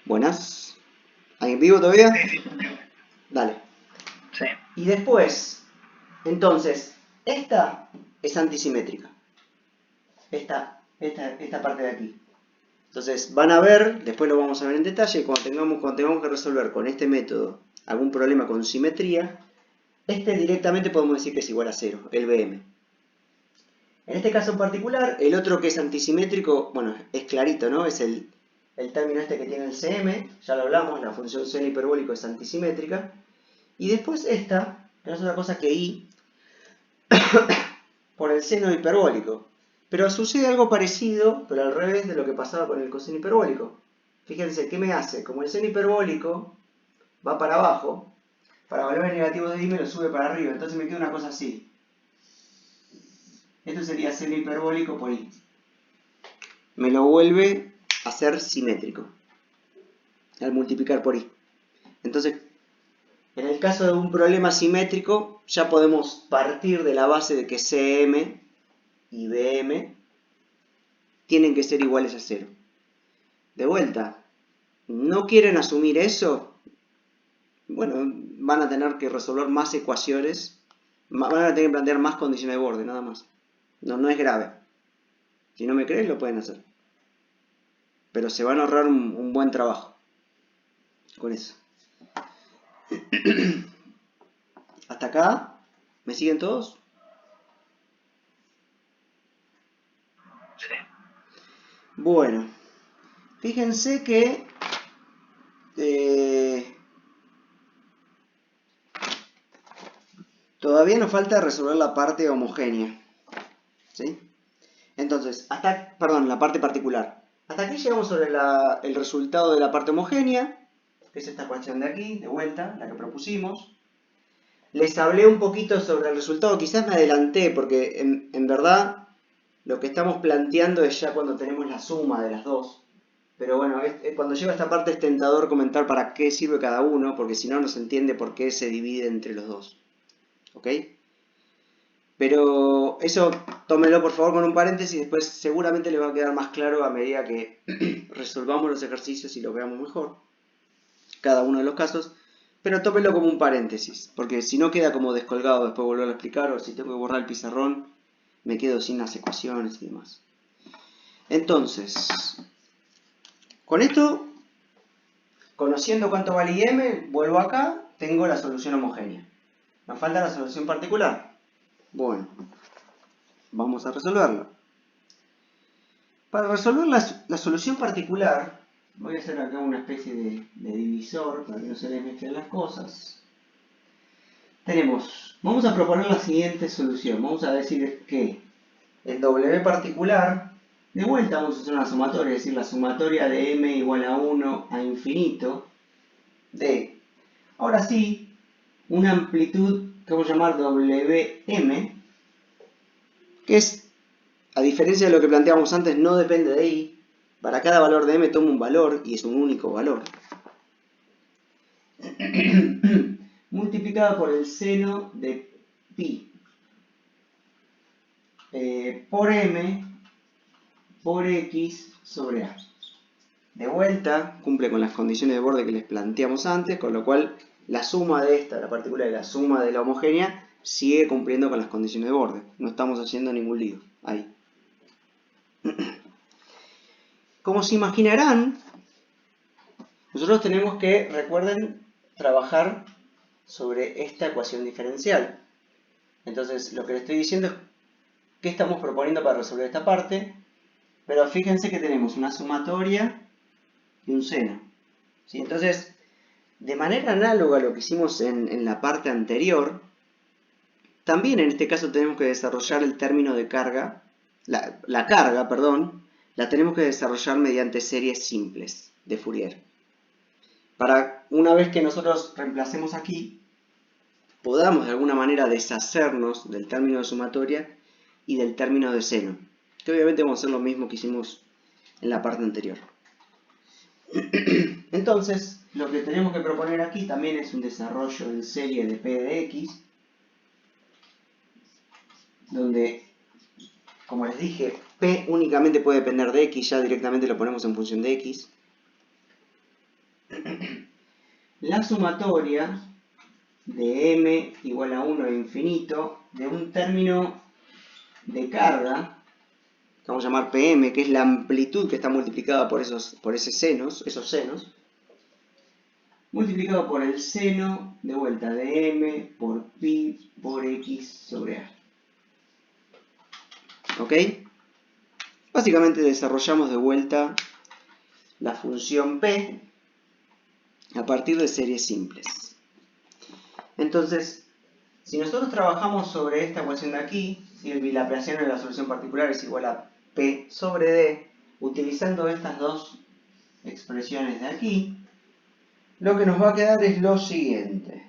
Buenas. ¿Ahí en vivo todavía? Sí, Dale. sí. Y después, entonces, esta es antisimétrica. Esta parte de aquí. Entonces, van a ver, después lo vamos a ver en detalle, cuando tengamos que resolver con este método algún problema con simetría, directamente podemos decir que es igual a 0, el BM. En este caso en particular, el otro que es antisimétrico, bueno, es clarito, ¿no? Es el término este que tiene el CM, ya lo hablamos, la función seno hiperbólico es antisimétrica. Y después esta, que no es otra cosa que I, por el seno hiperbólico. Pero sucede algo parecido, pero al revés de lo que pasaba con el coseno hiperbólico. Fíjense, ¿qué me hace? Como el seno hiperbólico va para abajo, para valores negativos de I me lo sube para arriba, entonces me queda una cosa así. Esto sería seno hiperbólico por I. Me lo vuelve a ser simétrico al multiplicar por I. Entonces, en el caso de un problema simétrico, ya podemos partir de la base de que CM y BM tienen que ser iguales a 0. De vuelta, ¿no quieren asumir eso? Bueno, van a tener que resolver más ecuaciones, van a tener que plantear más condiciones de borde, nada más. No es grave. Si no me creen, lo pueden hacer. Pero se van a ahorrar un buen trabajo con eso. ¿Hasta acá? ¿Me siguen todos? Sí. Bueno, fíjense que todavía nos falta resolver la parte homogénea. ¿Sí? Entonces, la parte particular. Hasta aquí llegamos sobre el resultado de la parte homogénea, que es esta ecuación de aquí, de vuelta, la que propusimos. Les hablé un poquito sobre el resultado, quizás me adelanté, porque en verdad lo que estamos planteando es ya cuando tenemos la suma de las dos. Pero bueno, cuando llega a esta parte es tentador comentar para qué sirve cada uno, porque si no, no se entiende por qué se divide entre los dos. ¿Ok? Pero eso tómelo por favor con un paréntesis, después seguramente le va a quedar más claro a medida que resolvamos los ejercicios y lo veamos mejor, cada uno de los casos. Pero tómelo como un paréntesis, porque si no queda como descolgado después volverlo a explicar, o si tengo que borrar el pizarrón, me quedo sin las ecuaciones y demás. Entonces, con esto, conociendo cuánto vale IM, vuelvo acá, tengo la solución homogénea. Nos falta la solución particular. Bueno, vamos a resolverla. Para resolver la solución particular, voy a hacer acá una especie de divisor para que no se les mezclen las cosas. Vamos a proponer la siguiente solución. Vamos a decir que el W particular, de vuelta vamos a hacer una sumatoria, es decir, la sumatoria de M igual a 1 a infinito de, ahora sí, una amplitud que vamos a llamar WM, que es, a diferencia de lo que planteábamos antes, no depende de I. Para cada valor de M tomo un valor y es un único valor. Multiplicado por el seno de pi por M por X sobre A. De vuelta, cumple con las condiciones de borde que les planteamos antes, con lo cual la suma de esta, la particular, y la suma de la homogénea, sigue cumpliendo con las condiciones de borde. No estamos haciendo ningún lío ahí. Como se imaginarán, nosotros tenemos que, recuerden, trabajar sobre esta ecuación diferencial. Entonces, lo que les estoy diciendo es qué estamos proponiendo para resolver esta parte, pero fíjense que tenemos una sumatoria y un seno. ¿Sí? Entonces, de manera análoga a lo que hicimos en la parte anterior, también en este caso tenemos que desarrollar el término de carga, la carga, la tenemos que desarrollar mediante series simples de Fourier. Para una vez que nosotros reemplacemos aquí, podamos de alguna manera deshacernos del término de sumatoria y del término de seno, que obviamente vamos a hacer lo mismo que hicimos en la parte anterior. Entonces, lo que tenemos que proponer aquí también es un desarrollo en serie de P de X, donde, como les dije, P únicamente puede depender de X, ya directamente lo ponemos en función de X. La sumatoria de m igual a 1 a infinito de un término de carga, que vamos a llamar Pm, que es la amplitud que está multiplicada por esos senos, multiplicado por el seno de vuelta de m por pi por x sobre a. ¿Ok? Básicamente desarrollamos de vuelta la función p a partir de series simples. Entonces, si nosotros trabajamos sobre esta ecuación de aquí, si el bilaplaciano de la solución particular es igual a p sobre d, utilizando estas dos expresiones de aquí, lo que nos va a quedar es lo siguiente.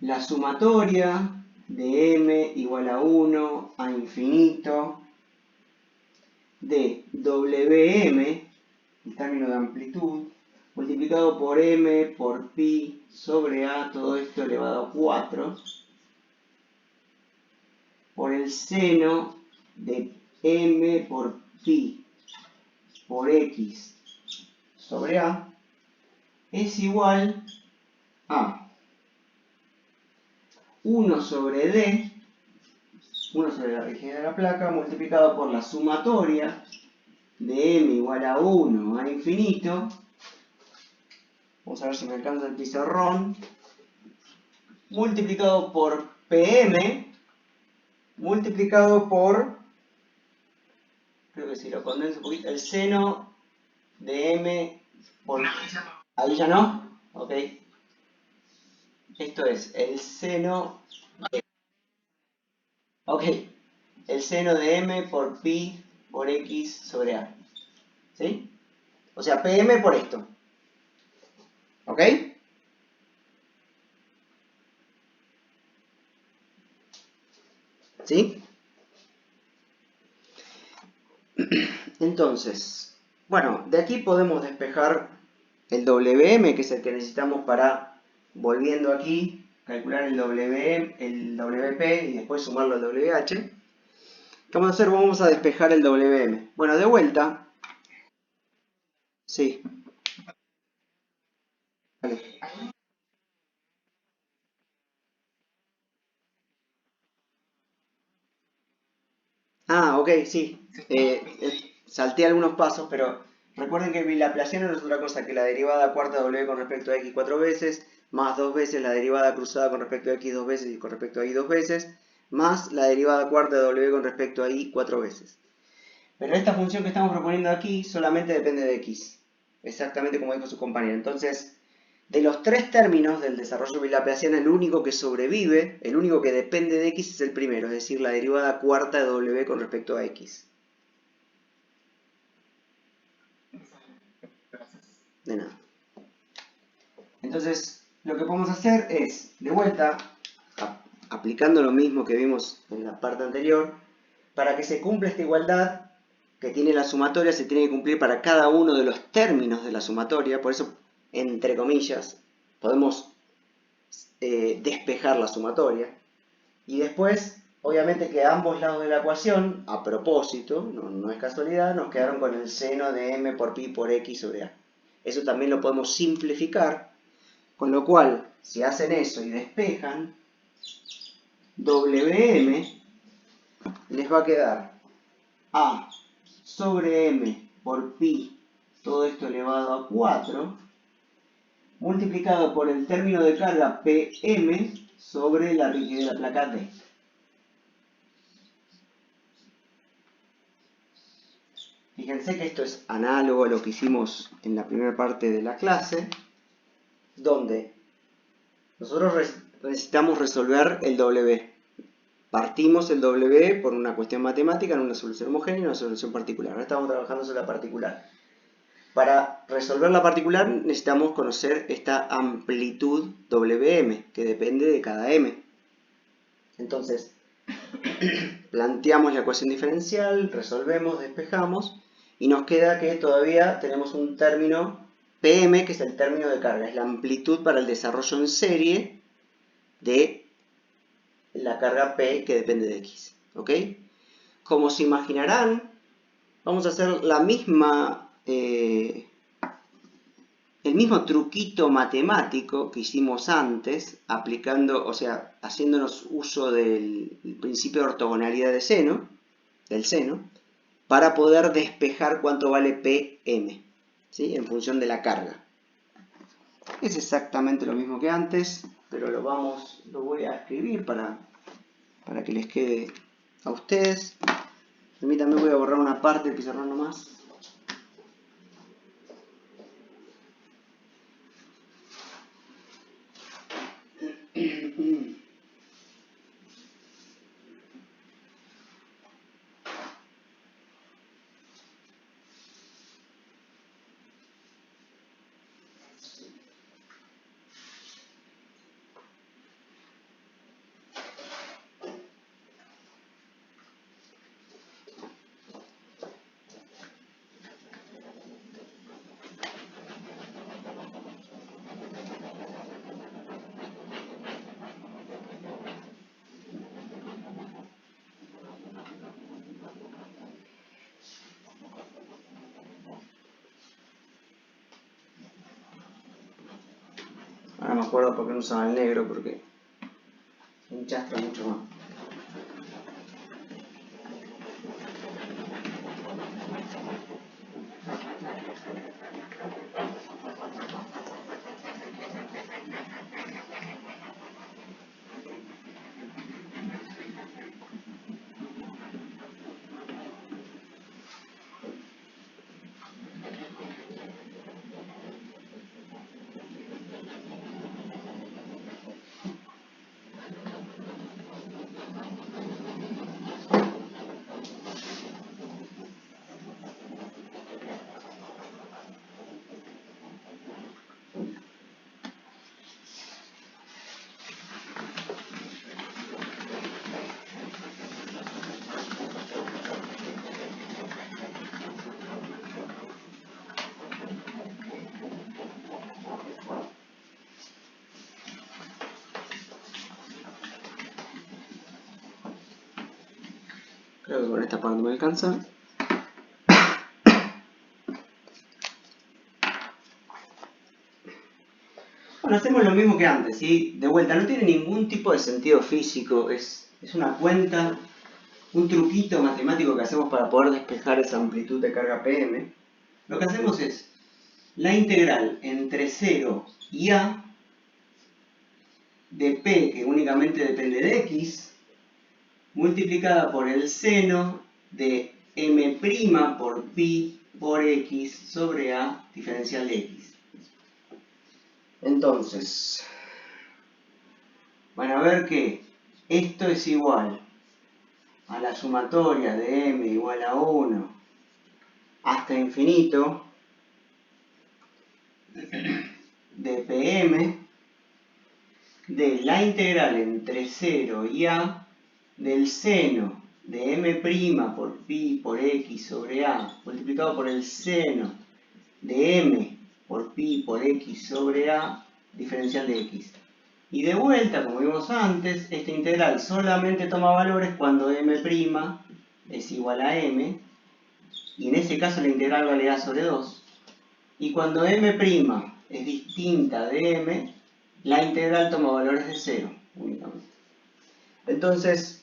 La sumatoria de m igual a 1 a infinito de Wm, el término de amplitud, multiplicado por m por pi sobre a, todo esto elevado a 4, por el seno de m por pi por x sobre a, es igual a 1 sobre d, 1 sobre la rigidez de la placa, multiplicado por la sumatoria de m igual a 1 a infinito. Vamos a ver si me alcanza el pizarrón. Multiplicado por pm, multiplicado por, creo que si lo condenso un poquito, el seno de m por... ¿Ahí ya no? Ok. Esto es el seno de... Ok. El seno de m por pi por x sobre a. ¿Sí? O sea, pm por esto. ¿Ok? ¿Sí? Entonces, bueno, de aquí podemos despejar el Wm, que es el que necesitamos para, volviendo aquí, calcular el Wp y después sumarlo al Wh. ¿Qué vamos a hacer? Vamos a despejar el Wm. Bueno, de vuelta. Sí. Vale. Ah, ok, sí. Salté algunos pasos, pero recuerden que el bilaplaciano no es otra cosa que la derivada cuarta de w con respecto a x 4 veces, más 2 veces la derivada cruzada con respecto a x 2 veces y con respecto a y 2 veces, más la derivada cuarta de w con respecto a y 4 veces. Pero esta función que estamos proponiendo aquí solamente depende de x, exactamente como dijo su compañero. Entonces, de los tres términos del desarrollo bilaplaciano, el único que sobrevive, el único que depende de x es el primero, es decir, la derivada cuarta de w con respecto a x. De nada. Entonces, lo que podemos hacer es, de vuelta, aplicando lo mismo que vimos en la parte anterior, para que se cumpla esta igualdad que tiene la sumatoria, se tiene que cumplir para cada uno de los términos de la sumatoria, por eso, entre comillas, podemos despejar la sumatoria. Y después, obviamente que a ambos lados de la ecuación, a propósito, no es casualidad, nos quedaron con el seno de m por pi por x sobre a. Eso también lo podemos simplificar, con lo cual, si hacen eso y despejan, Wm les va a quedar a sobre m por pi, todo esto elevado a 4, multiplicado por el término de carga Pm sobre la rigidez de la placa D. Fíjense que esto es análogo a lo que hicimos en la primera parte de la clase, donde nosotros necesitamos resolver el W. Partimos el W por una cuestión matemática en una solución homogénea y una solución particular. Ahora estamos trabajando sobre la particular. Para resolver la particular necesitamos conocer esta amplitud Wm, que depende de cada m. Entonces, planteamos la ecuación diferencial, resolvemos, despejamos, y nos queda que todavía tenemos un término Pm, que es el término de carga, es la amplitud para el desarrollo en serie de la carga P que depende de X. ¿Ok? Como se imaginarán, vamos a hacer la misma, el mismo truquito matemático que hicimos antes, aplicando, o sea, haciéndonos uso del principio de ortogonalidad de seno, del seno, para poder despejar cuánto vale PM, ¿sí? En función de la carga. Es exactamente lo mismo que antes, pero lo voy a escribir para que les quede a ustedes. Permítanme, voy a borrar una parte del pizarrón nomás. Ahora me acuerdo por qué no usaba el negro, porque enchastra mucho más. Creo que con esta parte me alcanza. Bueno, hacemos lo mismo que antes, ¿sí? De vuelta, no tiene ningún tipo de sentido físico, es una cuenta, un truquito matemático que hacemos para poder despejar esa amplitud de carga PM. Lo que hacemos es la integral entre 0 y A de P, que únicamente depende de X, multiplicada por el seno de M' por pi por X sobre A diferencial de X. Entonces, van a ver que esto es igual a la sumatoria de M igual a 1 hasta infinito de PM de la integral entre 0 y A del seno de M' por pi por X sobre A multiplicado por el seno de M por pi por X sobre A diferencial de X. Y de vuelta, como vimos antes, esta integral solamente toma valores cuando M' es igual a M, y en ese caso la integral vale A sobre 2. Y cuando M' es distinta de M, la integral toma valores de 0 únicamente. Entonces,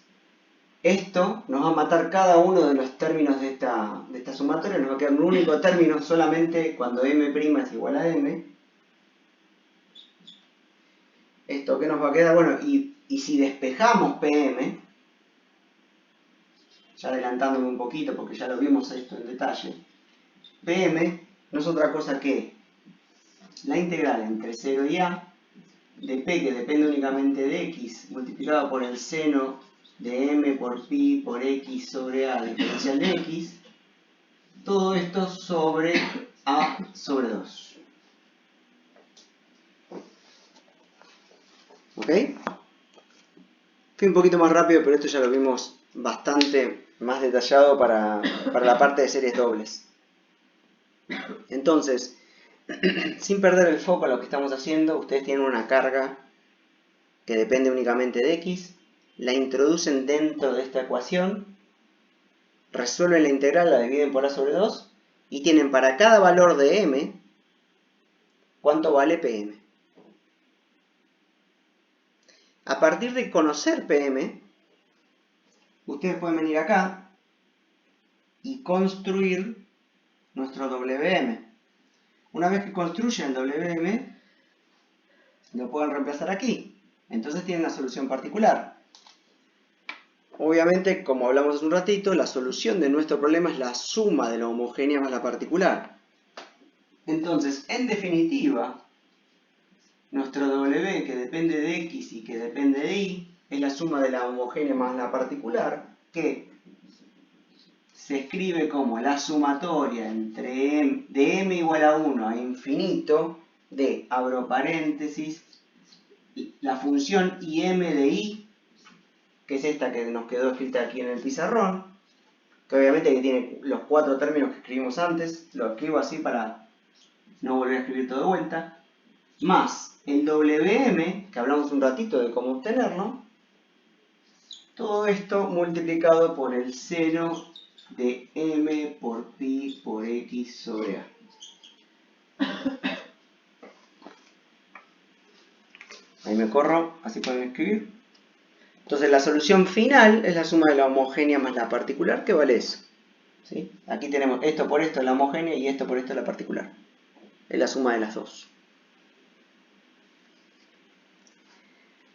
esto nos va a matar cada uno de los términos de esta sumatoria, nos va a quedar un único término solamente cuando M' es igual a M. ¿Esto qué nos va a quedar? Bueno, y si despejamos PM, ya adelantándome un poquito porque ya lo vimos esto en detalle, PM no es otra cosa que la integral entre 0 y A de P, que depende únicamente de X, multiplicado por el seno de M por pi por X sobre A diferencial de X, todo esto sobre A sobre 2. ¿Ok? Fui un poquito más rápido, pero esto ya lo vimos bastante más detallado para la parte de series dobles. Entonces, sin perder el foco a lo que estamos haciendo, ustedes tienen una carga que depende únicamente de X, la introducen dentro de esta ecuación, resuelven la integral, la dividen por a sobre 2 y tienen para cada valor de m cuánto vale Pm. A partir de conocer Pm, ustedes pueden venir acá y construir nuestro Wm. Una vez que construyen el Wm, lo pueden reemplazar aquí. Entonces tienen una solución particular. Obviamente, como hablamos hace un ratito, la solución de nuestro problema es la suma de la homogénea más la particular. Entonces, en definitiva, nuestro W, que depende de X y que depende de Y, es la suma de la homogénea más la particular, que se escribe como la sumatoria entre de m igual a 1 a infinito de, abro paréntesis, la función im de y, que es esta que nos quedó escrita aquí en el pizarrón, que obviamente que tiene los 4 términos que escribimos antes, lo escribo así para no volver a escribir todo de vuelta, más el Wm, que hablamos un ratito de cómo obtenerlo, todo esto multiplicado por el seno de m por pi por x sobre a. Ahí me corro, así pueden escribir. Entonces la solución final es la suma de la homogénea más la particular, que vale eso. ¿Sí? Aquí tenemos esto por esto la homogénea y esto por esto la particular. Es la suma de las dos.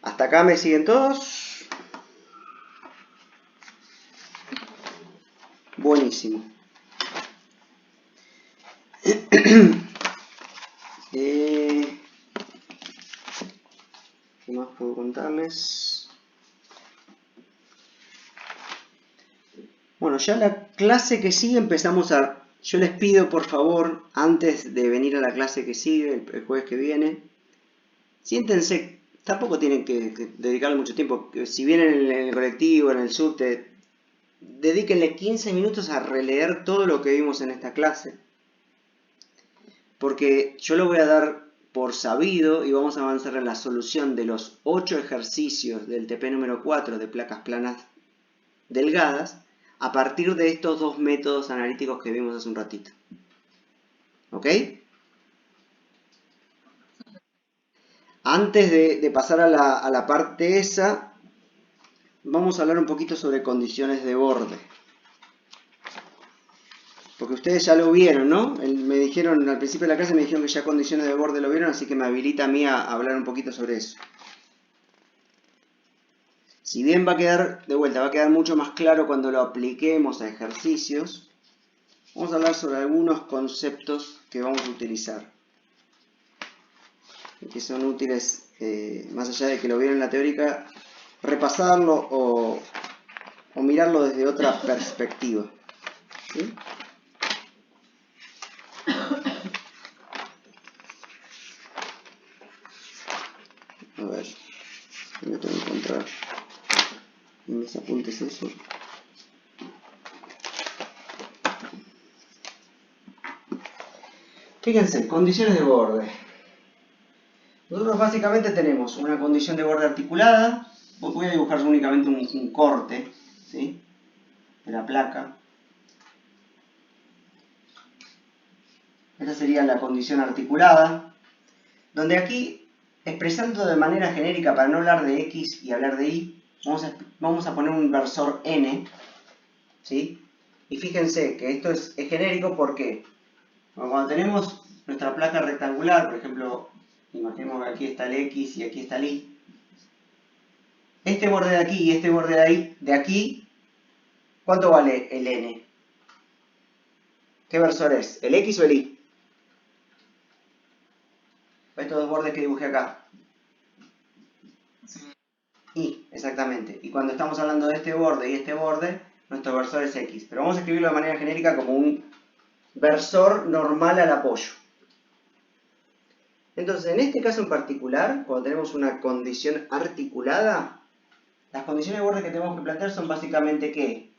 ¿Hasta acá me siguen todos? Buenísimo. ¿Qué más puedo contarles? Bueno, ya la clase que sigue empezamos a... Yo les pido, por favor, antes de venir a la clase que sigue, el jueves que viene, siéntense, tampoco tienen que dedicarle mucho tiempo. Si vienen en el colectivo, en el subte, dedíquenle 15 minutos a releer todo lo que vimos en esta clase. Porque yo lo voy a dar por sabido y vamos a avanzar en la solución de los 8 ejercicios del TP número 4 de placas planas delgadas a partir de estos dos métodos analíticos que vimos hace un ratito. ¿Ok? Antes de pasar a la parte esa, vamos a hablar un poquito sobre condiciones de borde. Porque ustedes ya lo vieron, ¿no? Me dijeron, al principio de la clase me dijeron que ya condiciones de borde lo vieron, así que me habilita a mí a hablar un poquito sobre eso. Si bien va a quedar, de vuelta, va a quedar mucho más claro cuando lo apliquemos a ejercicios, vamos a hablar sobre algunos conceptos que vamos a utilizar. Que son útiles, más allá de que lo vieron en la teórica, repasarlo o mirarlo desde otra perspectiva. ¿Sí? A ver, me tengo que encontrar en mis apuntes eso. Fíjense, condiciones de borde. Nosotros básicamente tenemos una condición de borde articulada. Voy a dibujar únicamente un corte, ¿sí?, de la placa. Esta sería la condición articulada, donde aquí, expresando de manera genérica para no hablar de X y hablar de Y, vamos a poner un versor N, ¿sí? Y fíjense que esto es genérico porque cuando tenemos nuestra placa rectangular, por ejemplo, imaginemos que aquí está el X y aquí está el Y, este borde de aquí y este borde de aquí, ¿cuánto vale el N? ¿Qué versor es? ¿El X o el Y? Estos dos bordes que dibujé acá. Y, exactamente. Y cuando estamos hablando de este borde y este borde, nuestro versor es X. Pero vamos a escribirlo de manera genérica como un versor normal al apoyo. Entonces, en este caso en particular, cuando tenemos una condición articulada, las condiciones de borde que tenemos que plantear son básicamente que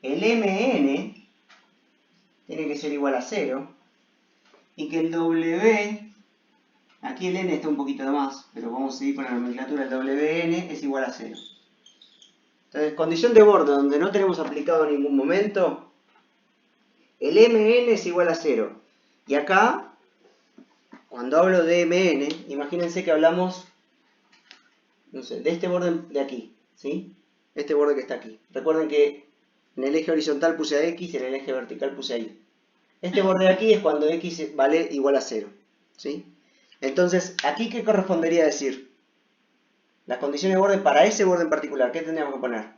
el MN tiene que ser igual a 0 y que el W, aquí el N está un poquito de más, pero vamos a seguir con la nomenclatura, el WN es igual a 0. Entonces, condición de borde donde no tenemos aplicado ningún momento, el mn es igual a 0. Y acá, cuando hablo de mn, imagínense que hablamos, no sé, de este borde de aquí, ¿sí? Este borde que está aquí. Recuerden que en el eje horizontal puse a x y en el eje vertical puse a y. Este borde de aquí es cuando x vale igual a 0, ¿sí? Entonces, ¿aquí qué correspondería decir? Las condiciones de borde para ese borde en particular, ¿qué tendríamos que poner?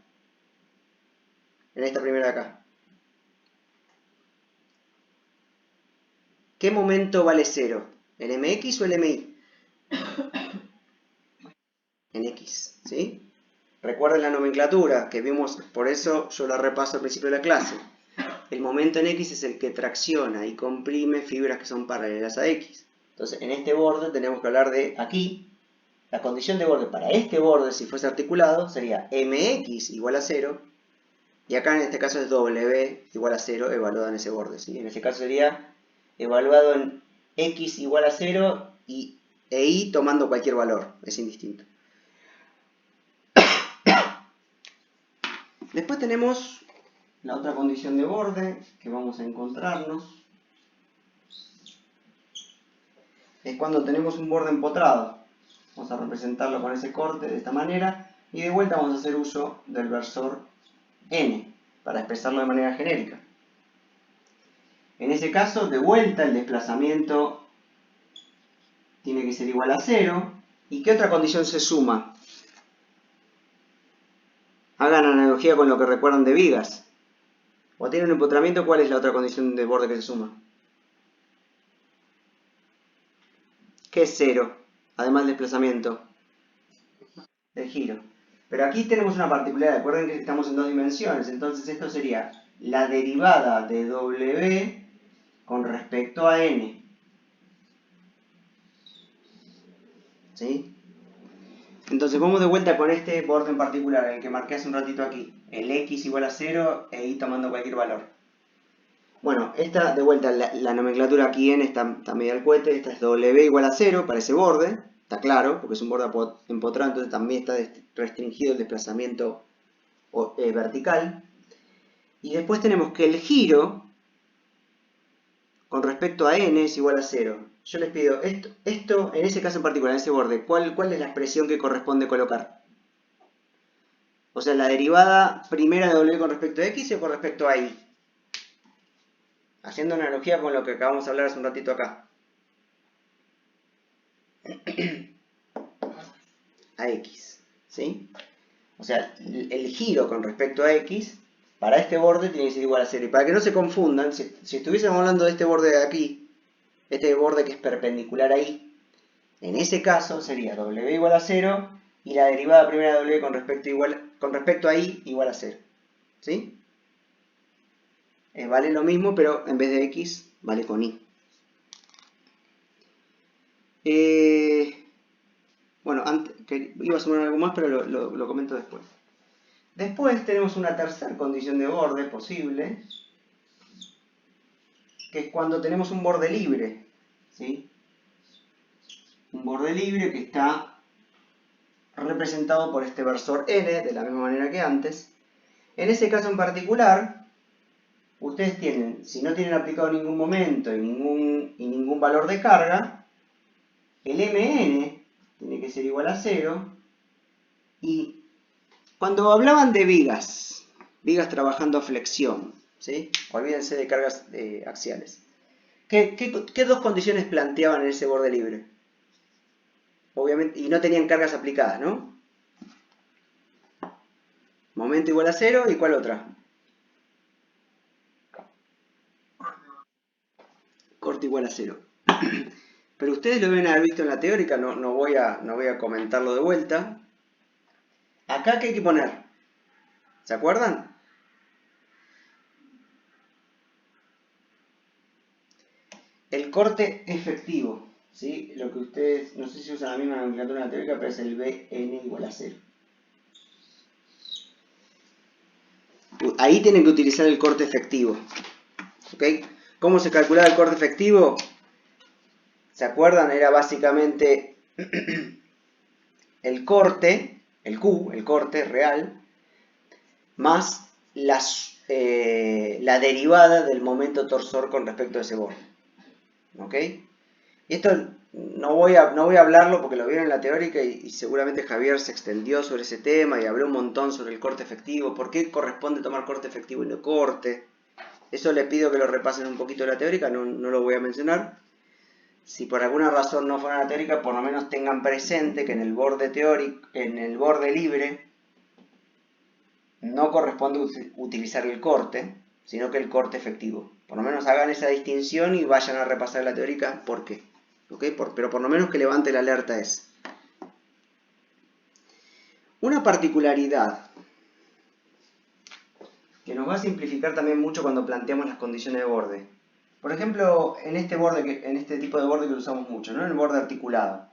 En esta primera de acá. ¿Qué momento vale 0? ¿El mx o el mi? En x, ¿sí? Recuerden la nomenclatura que vimos, por eso yo la repaso al principio de la clase. El momento en x es el que tracciona y comprime fibras que son paralelas a x. Entonces, en este borde tenemos que hablar de aquí. La condición de borde para este borde, si fuese articulado, sería mx igual a 0. Y acá en este caso es w igual a 0 evaluado en ese borde, ¿sí? En ese caso sería evaluado en x igual a 0 e y tomando cualquier valor, es indistinto. Después tenemos la otra condición de borde que vamos a encontrarnos. Es cuando tenemos un borde empotrado. Vamos a representarlo con ese corte de esta manera. Y de vuelta vamos a hacer uso del versor n para expresarlo de manera genérica. En ese caso, de vuelta el desplazamiento tiene que ser igual a 0. ¿Y qué otra condición se suma? Hagan analogía con lo que recuerdan de vigas. O tienen un empotramiento, ¿cuál es la otra condición de borde que se suma? ¿Qué es 0? Además del desplazamiento. El giro. Pero aquí tenemos una particularidad. Recuerden que estamos en dos dimensiones. Entonces esto sería la derivada de w con respecto a n. ¿Sí? Entonces vamos de vuelta con este borde en particular, el que marqué hace un ratito aquí. El x igual a 0 e y tomando cualquier valor. Bueno, esta de vuelta, la nomenclatura aquí en está medio al cohete. Esta es w igual a 0 para ese borde. Está claro, porque es un borde empotrado, entonces también está restringido el desplazamiento vertical. Y después tenemos que el giro con respecto a n es igual a 0. Yo les pido, esto en ese caso en particular, en ese borde, ¿cuál es la expresión que corresponde colocar? O sea, la derivada primera de w con respecto a x o con respecto a y. Haciendo analogía con lo que acabamos de hablar hace un ratito acá. A x, ¿sí? O sea, el giro con respecto a x para este borde tiene que ser igual a 0. Y para que no se confundan, si estuviésemos hablando de este borde de aquí, este borde que es perpendicular a y, en ese caso sería w igual a 0 y la derivada primera de w con respecto a y igual a 0. ¿Sí? Vale lo mismo, pero en vez de x vale con y. Bueno, iba a sumar algo más, pero lo comento después. Después tenemos una tercera condición de borde posible, que es cuando tenemos un borde libre, ¿sí? Un borde libre que está representado por este versor n, de la misma manera que antes. En ese caso en particular, ustedes tienen, si no tienen aplicado ningún momento y ningún valor de carga, el mn tiene que ser igual a 0. Y cuando hablaban de vigas trabajando a flexión, ¿sí? Olvídense de cargas axiales. ¿Qué dos condiciones planteaban en ese borde libre? Obviamente, y no tenían cargas aplicadas, ¿no? Momento igual a 0, ¿y cuál otra? Corte igual a 0. Pero ustedes lo deben haber visto en la teórica, no voy a comentarlo de vuelta. Acá, ¿qué hay que poner? ¿Se acuerdan? El corte efectivo, ¿sí? Lo que ustedes, no sé si usan la misma nomenclatura en la teórica, pero es el Bn igual a 0. Ahí tienen que utilizar el corte efectivo. ¿Ok? ¿Cómo se calculaba el corte efectivo? ¿Se acuerdan? Era básicamente el corte, el Q, el corte real, más la derivada del momento torsor con respecto a ese borde. ¿Ok? Y esto no voy a hablarlo porque lo vieron en la teórica y seguramente Javier se extendió sobre ese tema y habló un montón sobre el corte efectivo. ¿Por qué corresponde tomar corte efectivo y no corte? Eso les pido que lo repasen un poquito de la teórica, no lo voy a mencionar. Si por alguna razón no fuera la teórica, por lo menos tengan presente que en el borde teórico, en el borde libre, no corresponde utilizar el corte, sino que el corte efectivo. Por lo menos hagan esa distinción y vayan a repasar la teórica por qué. ¿Okay? Pero por lo menos que levante la alerta es. Una particularidad que nos va a simplificar también mucho cuando planteamos las condiciones de borde. Por ejemplo, en este tipo de borde que usamos mucho, ¿no? En el borde articulado.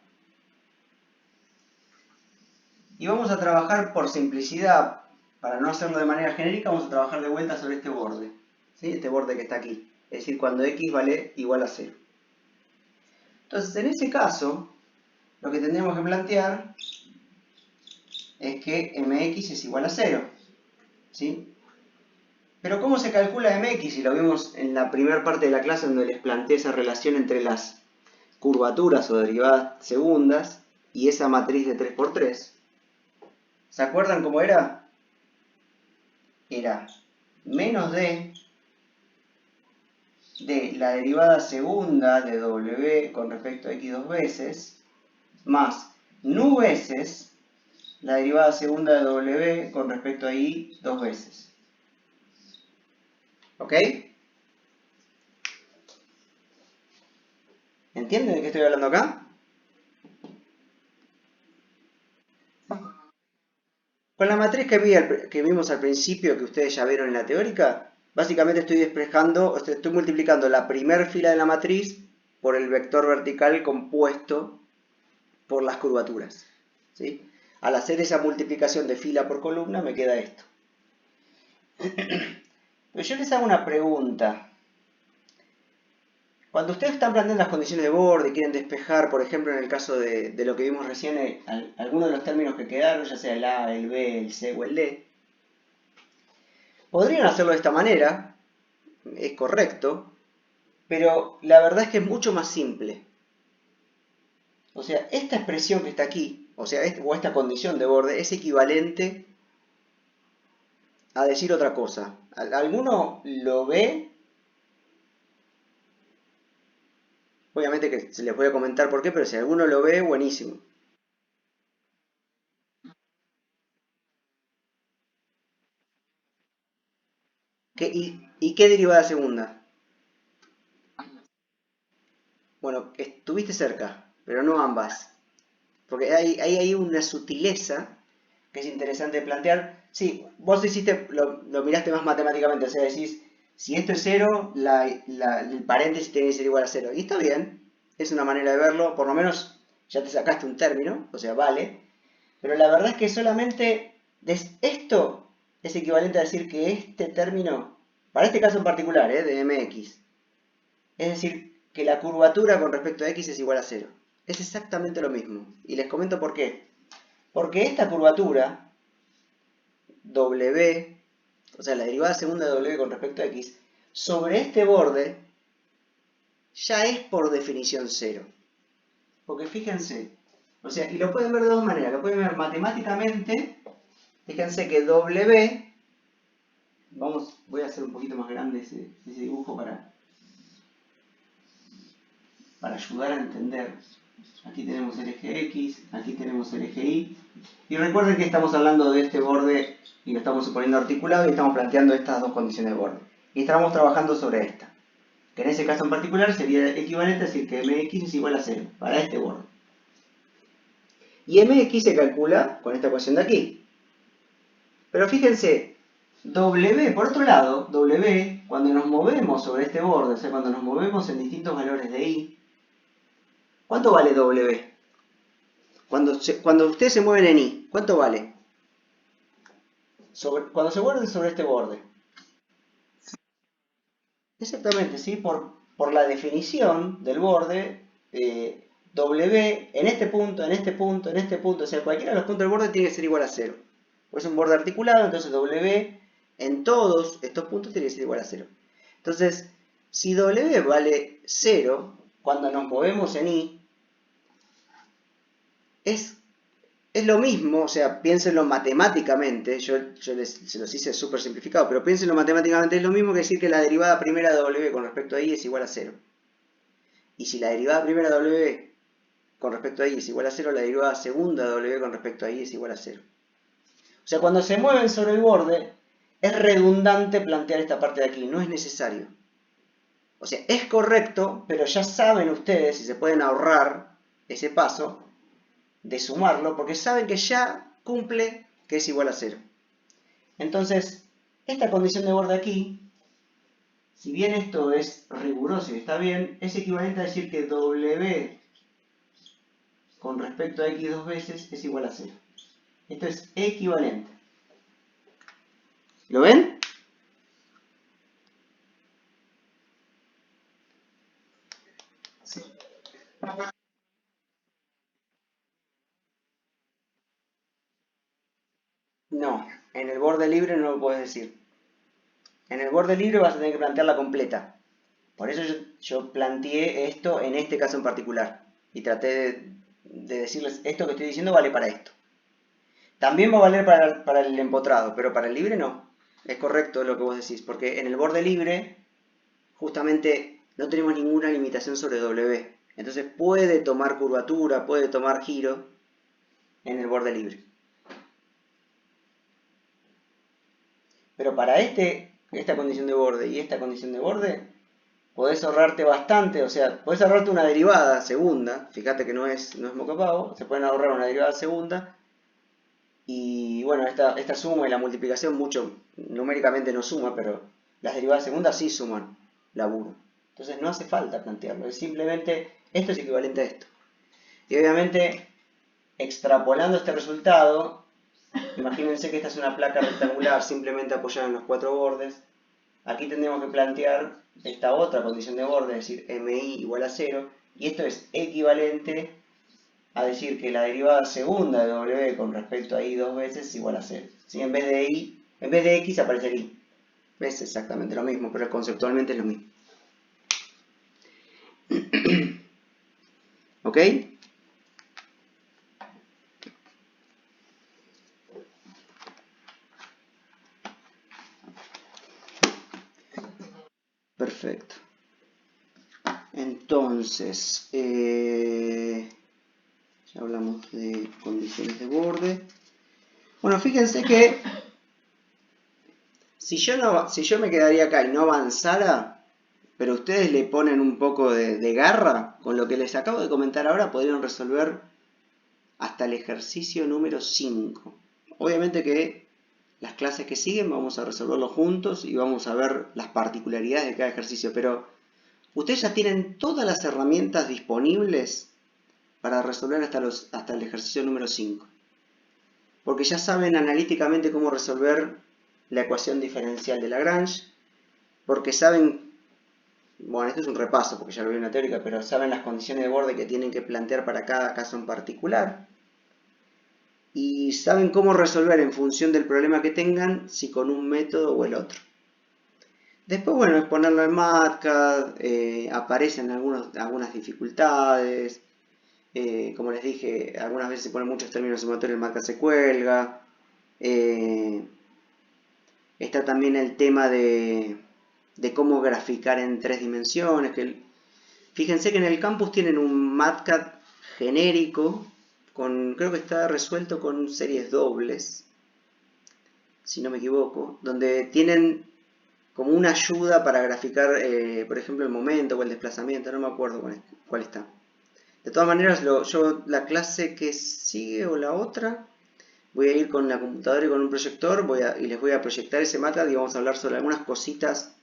Y vamos a trabajar por simplicidad, para no hacerlo de manera genérica, vamos a trabajar de vuelta sobre este borde. ¿Sí? Este borde que está aquí. Es decir, cuando x vale igual a 0. Entonces, en ese caso, lo que tendríamos que plantear es que mx es igual a 0. ¿Sí? Pero ¿cómo se calcula mx? Y lo vimos en la primera parte de la clase donde les planteé esa relación entre las curvaturas o derivadas segundas y esa matriz de 3×3. ¿Se acuerdan cómo era? Era menos d de la derivada segunda de w con respecto a x dos veces, más nu veces la derivada segunda de w con respecto a y dos veces. ¿Ok? ¿Entienden de qué estoy hablando acá? Con la matriz que vimos al principio, que ustedes ya vieron en la teórica, básicamente estoy multiplicando la primera fila de la matriz por el vector vertical compuesto por las curvaturas. ¿Sí? Al hacer esa multiplicación de fila por columna me queda esto. Pero yo les hago una pregunta. Cuando ustedes están planteando las condiciones de borde y quieren despejar, por ejemplo, en el caso de lo que vimos recién, algunos de los términos que quedaron, ya sea el A, el B, el C o el D, podrían hacerlo de esta manera, es correcto, pero la verdad es que es mucho más simple. O sea, esta expresión que está aquí, o esta condición de borde, es equivalente a decir otra cosa. ¿Alguno lo ve? Obviamente que se les voy a comentar por qué, pero si alguno lo ve, buenísimo. ¿Y qué derivada segunda? Bueno, estuviste cerca, pero no ambas. Porque hay una sutileza que es interesante de plantear. Sí, vos lo miraste más matemáticamente, o sea, decís, si esto es 0, el paréntesis tiene que ser igual a 0. Y está bien, es una manera de verlo, por lo menos ya te sacaste un término, o sea, vale. Pero la verdad es que solamente esto es equivalente a decir que este término, para este caso en particular, de mx, es decir, que la curvatura con respecto a x es igual a 0. Es exactamente lo mismo. Y les comento por qué. Porque esta curvatura, w, o sea, la derivada segunda de w con respecto a x, sobre este borde, ya es por definición 0. Porque fíjense, o sea, y lo pueden ver de dos maneras. Lo pueden ver matemáticamente. Fíjense que w, voy a hacer un poquito más grande ese dibujo para ayudar a entender. Aquí tenemos el eje X, aquí tenemos el eje Y. Y recuerden que estamos hablando de este borde y lo estamos suponiendo articulado y estamos planteando estas dos condiciones de borde. Y estamos trabajando sobre esta. Que en ese caso en particular sería equivalente a decir que mx es igual a 0 para este borde. Y mx se calcula con esta ecuación de aquí. Pero fíjense, w, por otro lado, w, cuando nos movemos sobre este borde, o sea, cuando nos movemos en distintos valores de y, ¿cuánto vale w? Cuando ustedes se mueven en y, ¿cuánto vale? Cuando se mueven sobre este borde. Exactamente, ¿sí? Por la definición del borde, w en este punto, en este punto, en este punto, o sea, cualquiera de los puntos del borde tiene que ser igual a 0. Pues es un borde articulado, entonces W en todos estos puntos tiene que ser igual a 0. Entonces, si W vale 0, cuando nos movemos en I, es lo mismo, o sea, piénsenlo matemáticamente, se los hice súper simplificado, pero piénsenlo matemáticamente, es lo mismo que decir que la derivada primera de W con respecto a I es igual a 0. Y si la derivada primera de W con respecto a I es igual a 0, la derivada segunda de W con respecto a I es igual a 0. O sea, cuando se mueven sobre el borde, es redundante plantear esta parte de aquí, no es necesario. O sea, es correcto, pero ya saben ustedes, si se pueden ahorrar ese paso, de sumarlo, porque saben que ya cumple que es igual a 0. Entonces, esta condición de borde aquí, si bien esto es riguroso y está bien, es equivalente a decir que W con respecto a X dos veces es igual a 0. Esto es equivalente. ¿Lo ven? Sí. No, en el borde libre no lo puedes decir. En el borde libre vas a tener que plantearla completa. Por eso yo planteé esto en este caso en particular. Y traté de decirles, esto que estoy diciendo vale para esto. También va a valer para el empotrado, pero para el libre no. Es correcto lo que vos decís, porque en el borde libre justamente no tenemos ninguna limitación sobre W. Entonces puede tomar curvatura, puede tomar giro en el borde libre. Pero para esta condición de borde y esta condición de borde, podés ahorrarte bastante, o sea, podés ahorrarte una derivada segunda, fíjate que no es mocapavo, se pueden ahorrar una derivada segunda, y bueno, esta suma y la multiplicación mucho numéricamente no suma, pero las derivadas segundas sí suman laburo. Entonces no hace falta plantearlo, es simplemente esto es equivalente a esto. Y obviamente, extrapolando este resultado, imagínense que esta es una placa rectangular simplemente apoyada en los cuatro bordes. Aquí tendríamos que plantear esta otra condición de borde, es decir, MI igual a 0, y esto es equivalente a decir que la derivada segunda de W con respecto a I dos veces es igual a 0. ¿Sí? En vez de X aparece el I. Es exactamente lo mismo, pero conceptualmente es lo mismo. ¿Ok? Perfecto. Entonces, ya hablamos de condiciones de borde. Bueno, fíjense que si yo me quedaría acá y no avanzara, pero ustedes le ponen un poco de garra, con lo que les acabo de comentar ahora podrían resolver hasta el ejercicio número 5. Obviamente que las clases que siguen vamos a resolverlo juntos y vamos a ver las particularidades de cada ejercicio, pero ustedes ya tienen todas las herramientas disponibles para resolver hasta el ejercicio número 5. Porque ya saben analíticamente cómo resolver la ecuación diferencial de Lagrange, porque saben, bueno, esto es un repaso porque ya lo vi en la teórica, pero saben las condiciones de borde que tienen que plantear para cada caso en particular, y saben cómo resolver en función del problema que tengan, si con un método o el otro. Después, bueno, es ponerlo en MATCAD, aparecen algunas dificultades, como les dije, algunas veces se ponen muchos términos sumatorios, el MATCAD se cuelga. Está también el tema de cómo graficar en 3 dimensiones. Fíjense que en el campus tienen un MATCAD genérico, creo que está resuelto con series dobles, si no me equivoco, donde tienen como una ayuda para graficar, por ejemplo, el momento o el desplazamiento, no me acuerdo cuál está. De todas maneras, yo la clase que sigue o la otra, voy a ir con la computadora y con un proyector y les voy a proyectar ese MATCAD y vamos a hablar sobre algunas cositas,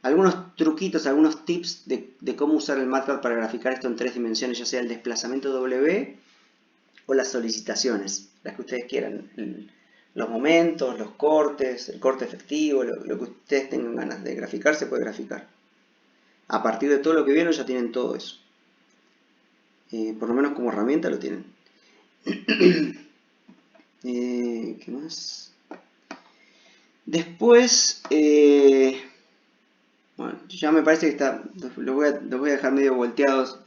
algunos truquitos, algunos tips de cómo usar el MATCAD para graficar esto en 3 dimensiones, ya sea el desplazamiento W o las solicitaciones, las que ustedes quieran. Los momentos, los cortes, el corte efectivo, lo que ustedes tengan ganas de graficar, se puede graficar. A partir de todo lo que vieron ya tienen todo eso. Por lo menos como herramienta lo tienen. ¿Qué más? Después, bueno, ya me parece que está, los voy a dejar medio volteados.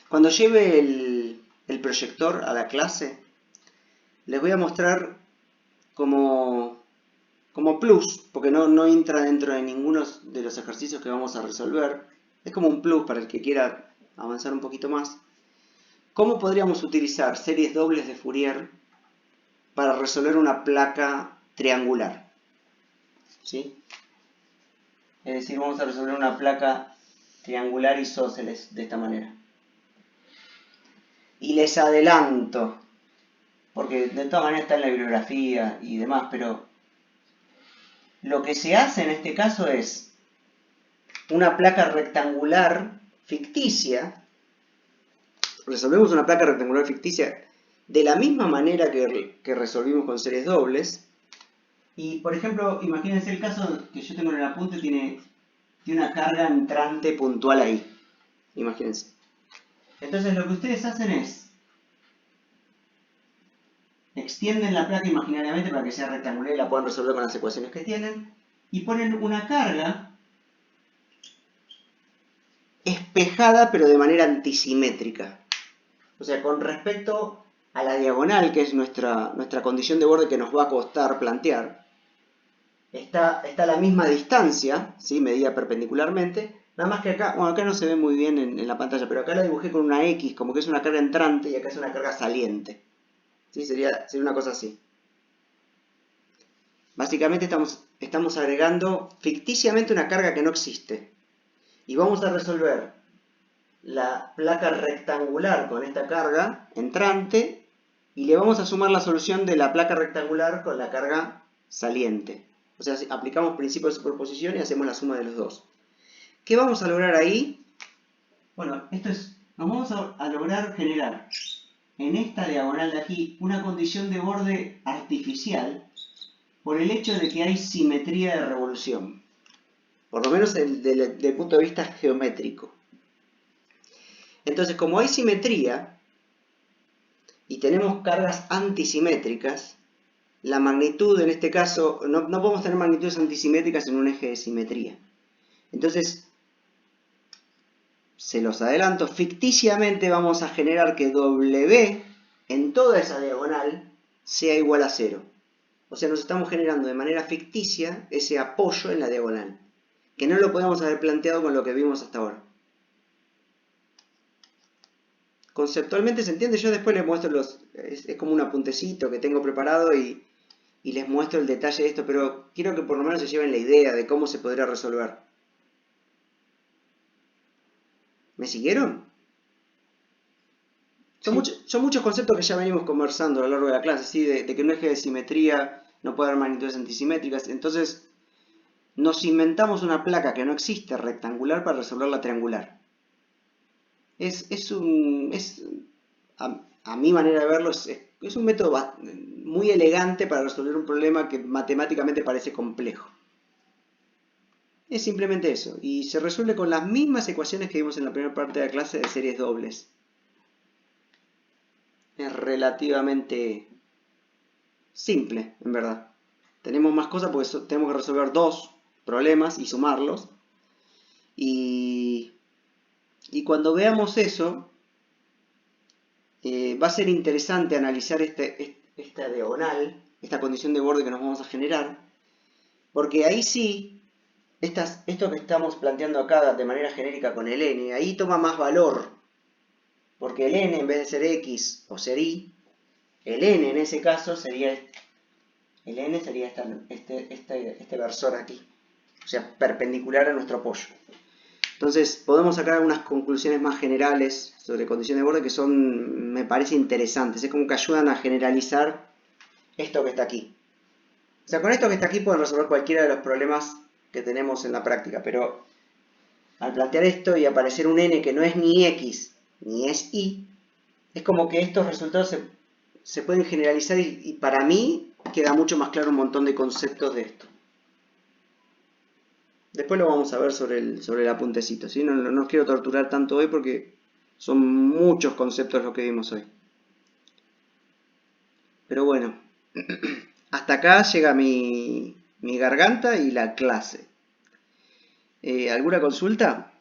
Cuando lleve el proyector a la clase, les voy a mostrar como plus, porque no entra dentro de ninguno de los ejercicios que vamos a resolver. Es como un plus para el que quiera avanzar un poquito más. ¿Cómo podríamos utilizar series dobles de Fourier para resolver una placa triangular? ¿Sí? Es decir, vamos a resolver una placa triangular isósceles de esta manera. Y les adelanto, porque de todas maneras está en la bibliografía y demás, pero lo que se hace en este caso es una placa rectangular ficticia. Resolvemos una placa rectangular ficticia de la misma manera que resolvimos con series dobles. Y, por ejemplo, imagínense el caso que yo tengo en el apunte, tiene una carga entrante puntual ahí. Imagínense. Entonces lo que ustedes hacen es extienden la placa imaginariamente para que sea rectangular y la puedan resolver con las ecuaciones que tienen. Y ponen una carga espejada pero de manera antisimétrica. O sea, con respecto a la diagonal, que es nuestra condición de borde que nos va a costar plantear, está a la misma distancia, ¿sí? Medida perpendicularmente, nada más que acá, bueno, acá no se ve muy bien en la pantalla, pero acá la dibujé con una X, como que es una carga entrante y acá es una carga saliente. ¿Sí? Sería una cosa así. Básicamente estamos agregando ficticiamente una carga que no existe. Y vamos a resolver la placa rectangular con esta carga entrante y le vamos a sumar la solución de la placa rectangular con la carga saliente. O sea, aplicamos principio de superposición y hacemos la suma de los dos. ¿Qué vamos a lograr ahí? Bueno, nos vamos a lograr generar en esta diagonal de aquí una condición de borde artificial por el hecho de que hay simetría de revolución. Por lo menos desde el punto de vista geométrico. Entonces, como hay simetría y tenemos cargas antisimétricas, la magnitud en este caso, no podemos tener magnitudes antisimétricas en un eje de simetría. Entonces, se los adelanto, ficticiamente vamos a generar que W en toda esa diagonal sea igual a 0. O sea, nos estamos generando de manera ficticia ese apoyo en la diagonal, que no lo podemos haber planteado con lo que vimos hasta ahora. Conceptualmente se entiende, yo después les muestro es como un apuntecito que tengo preparado y les muestro el detalle de esto, pero quiero que por lo menos se lleven la idea de cómo se podría resolver. ¿Me siguieron? Son muchos conceptos que ya venimos conversando a lo largo de la clase, ¿sí? De que un eje de simetría no puede haber magnitudes antisimétricas. Entonces, nos inventamos una placa que no existe rectangular para resolver la triangular. A mi manera de verlo, es un método muy elegante para resolver un problema que matemáticamente parece complejo. Es simplemente eso, y se resuelve con las mismas ecuaciones que vimos en la primera parte de la clase de series dobles. Es relativamente simple, en verdad. Tenemos más cosas porque tenemos que resolver dos problemas y sumarlos. Y cuando veamos eso, va a ser interesante analizar esta diagonal, esta condición de borde que nos vamos a generar, porque ahí sí, esto que estamos planteando acá de manera genérica con el n, ahí toma más valor, porque el n en vez de ser x o ser y, el n en ese caso sería este versor aquí, o sea, perpendicular a nuestro apoyo. Entonces, podemos sacar algunas conclusiones más generales sobre condiciones de borde que me parece interesantes. Es como que ayudan a generalizar esto que está aquí. O sea, con esto que está aquí pueden resolver cualquiera de los problemas que tenemos en la práctica, pero al plantear esto y aparecer un n que no es ni x ni es y, es como que estos resultados se pueden generalizar y para mí queda mucho más claro un montón de conceptos de esto. Después lo vamos a ver sobre el apuntecito, ¿sí? No os quiero torturar tanto hoy porque son muchos conceptos los que vimos hoy. Pero bueno, Hasta acá llega mi garganta y la clase. ¿Alguna consulta?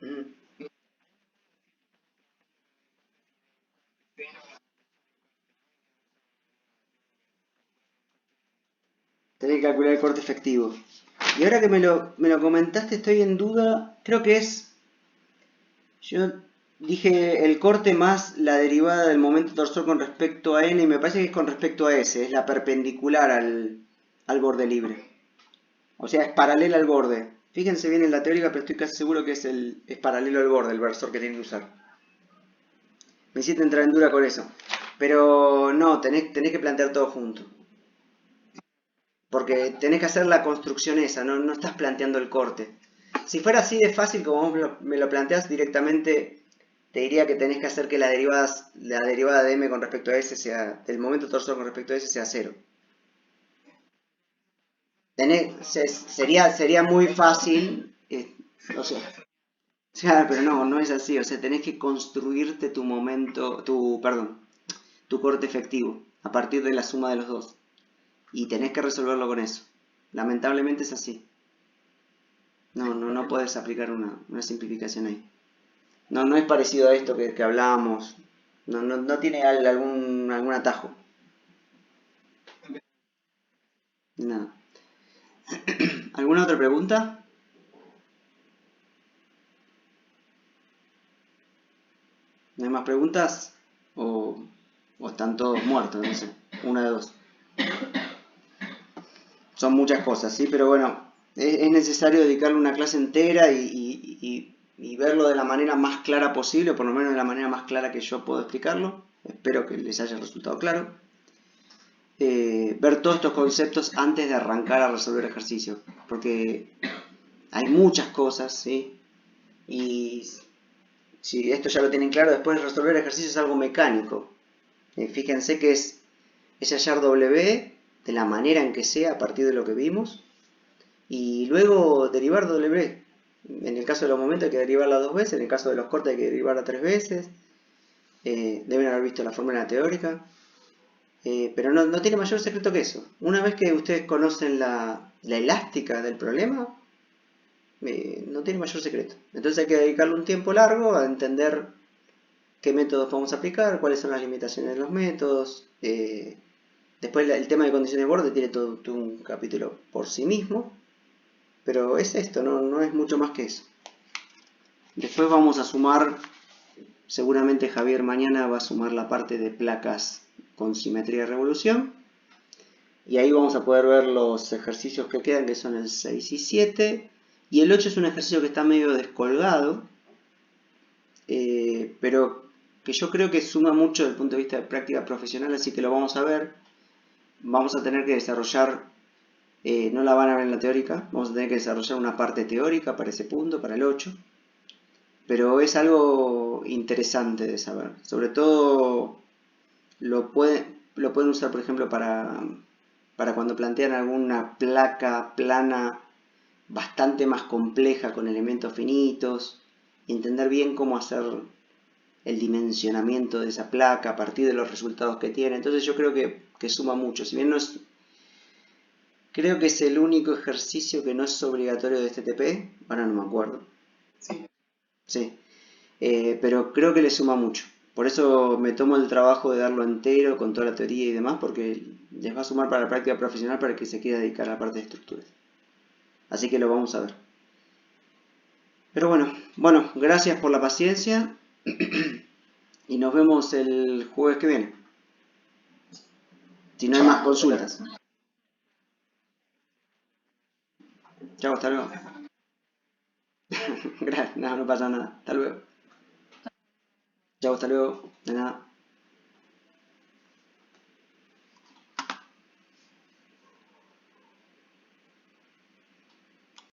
Mm. Tenés que calcular el corte efectivo. Y ahora que me lo comentaste, estoy en duda. Creo que es. Yo dije el corte más la derivada del momento torsor con respecto a n, y me parece que es con respecto a s, es la perpendicular al borde libre. O sea, es paralela al borde. Fíjense bien en la teórica, pero estoy casi seguro que es paralelo al borde el versor que tienen que usar. Me hiciste entrar en duda con eso. Pero no, tenés que plantear todo junto. Porque tenés que hacer la construcción esa, no estás planteando el corte. Si fuera así de fácil como vos me lo planteás directamente, te diría que tenés que hacer que la derivada de m con respecto a s sea, del momento torsor con respecto a s sea cero. Sería muy fácil, o sea, claro, pero no es así, o sea, tenés que construirte tu momento, tu corte efectivo, a partir de la suma de los dos. Y tenés que resolverlo con eso. Lamentablemente es así. No puedes aplicar una simplificación ahí. No es parecido a esto que hablábamos. No tiene algún atajo. Nada. ¿Alguna otra pregunta? ¿No hay más preguntas? ¿O están todos muertos? No sé. Una de dos. Son muchas cosas, ¿sí? Pero bueno, es necesario dedicarle una clase entera y verlo de la manera más clara posible, o por lo menos de la manera más clara que yo puedo explicarlo. Espero que les haya resultado claro. Ver todos estos conceptos antes de arrancar a resolver ejercicios, porque hay muchas cosas, ¿sí? Y si esto ya lo tienen claro, después resolver ejercicios es algo mecánico. Fíjense que es hallar W de la manera en que sea a partir de lo que vimos y luego derivar W. En el caso de los momentos hay que derivarla dos veces, en el caso de los cortes hay que derivarla tres veces. Deben haber visto la fórmula teórica. Pero no tiene mayor secreto que eso. Una vez que ustedes conocen la elástica del problema, no tiene mayor secreto. Entonces hay que dedicarle un tiempo largo a entender qué métodos vamos a aplicar, cuáles son las limitaciones de los métodos. Después el tema de condiciones de borde tiene todo un capítulo por sí mismo. Pero es esto, no es mucho más que eso. Después vamos a sumar, seguramente Javier mañana va a sumar la parte de placas con simetría de revolución. Y ahí vamos a poder ver los ejercicios que quedan, que son el 6 y 7. Y el 8 es un ejercicio que está medio descolgado, pero que yo creo que suma mucho desde el punto de vista de práctica profesional, así que lo vamos a ver. Vamos a tener que desarrollar, no la van a ver en la teórica, vamos a tener que desarrollar una parte teórica para ese punto, para el 8. Pero es algo interesante de saber. Sobre todo lo pueden usar, por ejemplo, para cuando plantean alguna placa plana bastante más compleja con elementos finitos y entender bien cómo hacer el dimensionamiento de esa placa a partir de los resultados que tiene. Entonces yo creo que suma mucho. Si bien no es, creo que es el único ejercicio que no es obligatorio de este TP, ahora no me acuerdo. Sí. Pero creo que le suma mucho. Por eso me tomo el trabajo de darlo entero con toda la teoría y demás, porque les va a sumar para la práctica profesional para el que se quiera dedicar a la parte de estructuras. Así que lo vamos a ver. Pero bueno, gracias por la paciencia y nos vemos el jueves que viene. Si no hay más consultas. Chao, hasta luego. No pasa nada. Hasta luego. Chao, hasta luego. De nada.